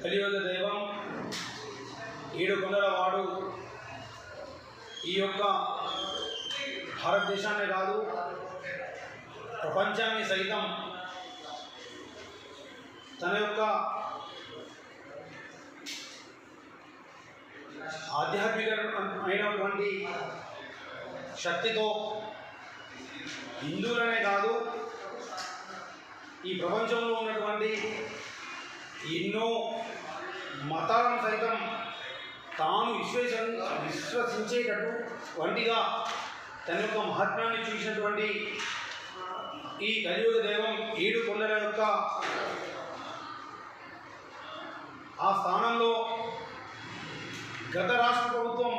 కలియుగ దైవం ఏడుకొండలవాడు ఈ యొక్క భారతదేశాన్ని కాదు ప్రపంచాన్ని సైతం తన యొక్క ఆధ్యాత్మికమైనటువంటి శక్తితో హిందువులనే కాదు ఈ ప్రపంచంలో ఉన్నటువంటి ఎన్నో మతాలను సైతం తాను విశ్వసించేటటువంటిగా తన యొక్క మహాత్మ్యాన్ని చూసినటువంటి ఈ కలియుగ దైవం ఏడుకొండల యొక్క ఆ స్థానంలో గత రాష్ట్ర ప్రభుత్వం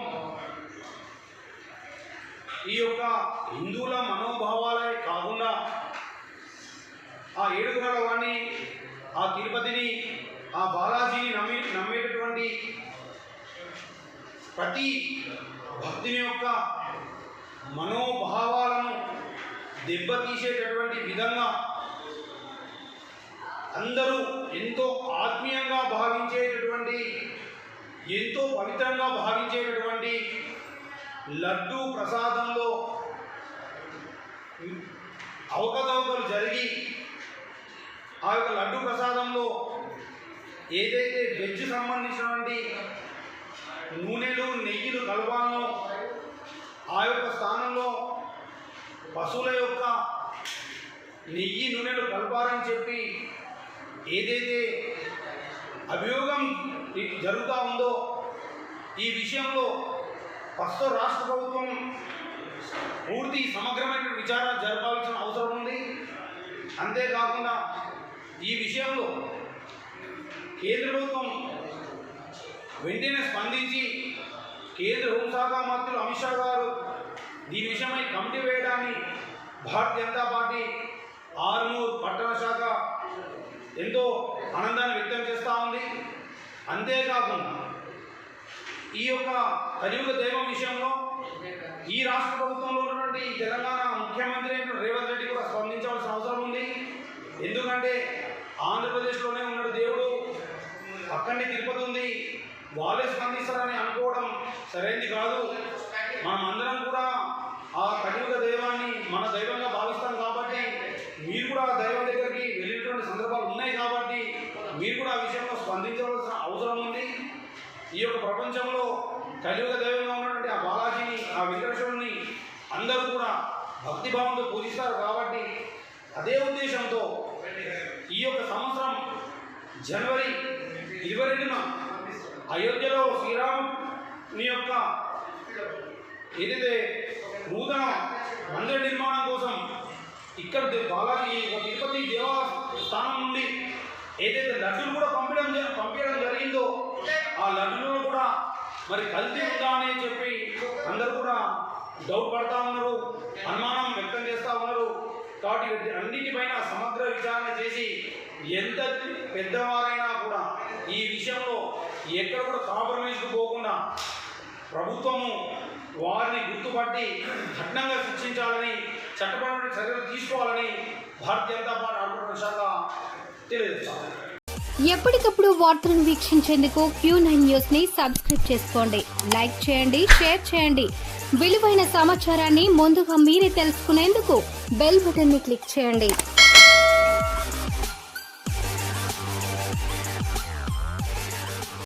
ఈ యొక్క హిందువుల మనోభావాలే కాకుండా ఆ ఏడుకొండల వాడిని, ఆ తిరుపతిని, ఆ బాలాజీని నమ్మేటటువంటి ప్రతి భక్తుని యొక్క మనోభావాలను దెబ్బతీసేటటువంటి విధంగా అందరూ ఎంతో ఆత్మీయంగా భావించేటటువంటి, ఎంతో పవిత్రంగా భావించేటటువంటి లడ్డూ ప్రసాదంలో అవకతవకలు జరిగి ఆ యొక్క లడ్డూ ప్రసాదంలో ఏదైతే వెజ్ సంబంధించినటువంటి నూనెలు నెయ్యిలు కలపాలో ఆ యొక్క స్థానంలో పశువుల యొక్క నెయ్యి నూనెలు కలపాలని చెప్పి ఏదైతే అభియోగం జరుగుతూ ఉందో ఈ విషయంలో ప్రస్తుత రాష్ట్ర ప్రభుత్వం పూర్తి సమగ్రమైన విచారణ జరపాల్సిన అవసరం ఉంది. అంతేకాకుండా ఈ విషయంలో కేంద్ర ప్రభుత్వం వెంటనే స్పందించి కేంద్ర హోంశాఖ మంత్రులు అమిత్ షా గారు దీని విషయమై కమిటీ వేయడాన్ని భారతీయ జనతా పార్టీ ఆర్మూర్ పట్టణ శాఖ ఎంతో ఆనందాన్ని వ్యక్తం చేస్తూ ఉంది. అంతేకాకుండా ఈ యొక్క కలియుగ దైవం విషయంలో ఈ రాష్ట్ర ప్రభుత్వంలో ఉన్నటువంటి తెలంగాణ ముఖ్యమంత్రి రేవంత్ రెడ్డి కూడా స్పందించవలసిన అవసరం ఉంది. ఎందుకంటే ఆంధ్రప్రదేశ్లోనే ఉన్నాడు దేవుడు, పక్కనే తిరుపతి ఉంది, వాళ్ళే స్పందిస్తారని అనుకోవడం సరైనది కాదు. మనమందరం కూడా ఆ కలియుగ దైవాన్ని మన దైవంగా భావిస్తాం కాబట్టి మీరు కూడా దైవం దగ్గరికి వెళ్ళినటువంటి సందర్భాలు ఉన్నాయి కాబట్టి మీరు కూడా ఆ విషయంలో స్పందించవలసిన అవసరం ఉంది. ఈ యొక్క ప్రపంచంలో కలియుగ దైవంగా ఉన్నటువంటి ఆ బాలాజీని, ఆ వెంకటేశ్వరుని అందరూ కూడా భక్తిభావంతో పూజిస్తారు కాబట్టి అదే ఉద్దేశంతో ఈ యొక్క సంవత్సరం జనవరి 22న అయోధ్యలో శ్రీరాముని యొక్క ఏదైతే నూతన మందిర నిర్మాణం కోసం ఇక్కడ బాలాజీ తిరుపతి దేవస్థానం నుండి ఏదైతే లడ్డూలు కూడా పంపించడం జరిగిందో ఆ లడ్డూలో కూడా మరి కల్తీ ఉందా అని చెప్పి అందరూ కూడా డౌట్ పడతా ఉన్నారు, అనుమానం వ్యక్తం చేస్తూ ఉన్నారు. కాబట్టి అన్నిటిపైన సమగ్ర విచారణ చేసి ఎంత పెద్దవారైనా కూడా ఈ విషయంలో ఎక్కడ కూడా కాంప్రమైజ్కు పోకుండా ప్రభుత్వము వారిని గుర్తుపట్టి కఠినంగా శిక్షించాలని, చట్టపరమైన చర్యలు తీసుకోవాలని భారతీయ జనతా పార్టీ ఆంధ్రప్రదేశ్ శాఖ తెలియజేస్తారు. ఎప్పటికప్పుడు వార్తలను వీక్షించేందుకు Q9 న్యూస్ ని సబ్స్క్రైబ్ చేసుకోండి, లైక్ చేయండి, షేర్ చేయండి. విలువైన సమాచారాన్ని ముందుగా మీరే తెలుసుకునేందుకు బెల్ బటన్ ని క్లిక్ చేయండి.